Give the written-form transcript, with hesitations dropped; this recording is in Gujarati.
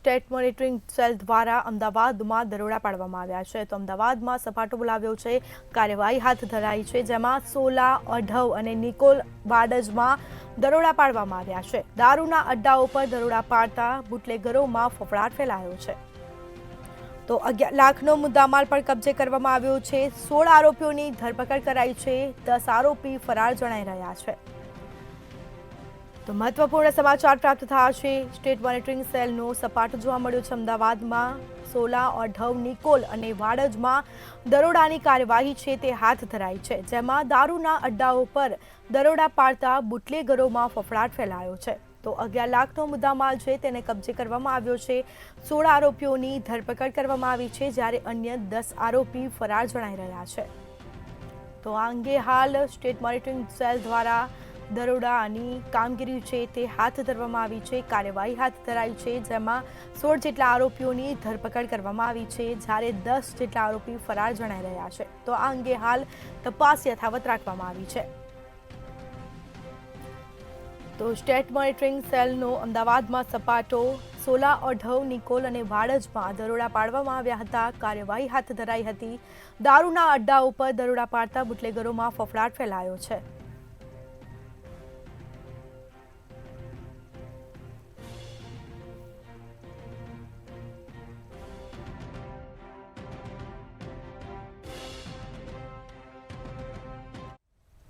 સ્ટેટ મોનિટરિંગ સેલ દ્વારા અમદાવાદમાં દરોડા પાડવામાં આવ્યા છે. તો અમદાવાદમાં સપાટો બોલાવ્યો છે, કાર્યવાહી હાથ ધરાઈ છે, જેમાં સોલા, અઢવ અને નિકોલ વાડજમાં દરોડા પાડવામાં આવ્યા છે. દારૂના અડ્ડાઓ પર દરોડા પાડતા બુટલેગરોમાં ફફડાટ ફેલાયો છે. તો 11 લાખનો મુદ્દામાલ પણ કબજે કરવામાં આવ્યો છે. 16 આરોપીઓની ધરપકડ કરાઈ છે. 10 આરોપી ફરાર જણાઈ રહ્યા છે. તો મહત્વપૂર્ણ સમાચાર પ્રાપ્ત થયા છે. સ્ટેટ મોનિટરિંગ સેલનો સપાટો જોવા મળ્યો છે અમદાવાદમાં. સોલા, અઢવ, નિકોલ અને વાડજમાં દરોડાની કાર્યવાહી છે તે હાથ ધરાઈ છે, જેમાં દારૂના અડ્ડાઓ પર દરોડા પાડતા બુટલેગરોમાં ફફડાટ ફેલાયો છે. તો 11 લાખનો મુદ્દામાલ છે તેને કબજે કરવામાં આવ્યો છે. 16 આરોપીઓની ધરપકડ કરવામાં આવી છે, જ્યારે અન્ય 10 આરોપી ફરાર જણાઈ રહ્યા છે. તો આ અંગે હાલ સ્ટેટ મોનિટરિંગ સેલ દ્વારા દરોડાની કામગીરી છે તે હાથ ધરવામાં આવી છે, કાર્યવાહી હાથ ધરાઈ છે, જેમાં 16 જેટલા આરોપીઓની ધરપકડ કરવામાં આવી છે, જ્યારે 10 જેટલા આરોપી ફરાર જણાઈ રહ્યા છે. તો આ અંગે હાલ તપાસ યથાવત રાખવામાં આવી છે. તો સ્ટેટ મોનિટરિંગ સેલનો અમદાવાદમાં સપાટો, સોલા, અઢવ, નિકોલ અને વાડજમાં દરોડા પાડવામાં આવ્યા હતા. કાર્યવાહી હાથ ધરાઈ હતી. દારૂના અડ્ડાઓ પર દરોડા પાડતા બુટલેગરોમાં ફફડાટ ફેલાયો છે.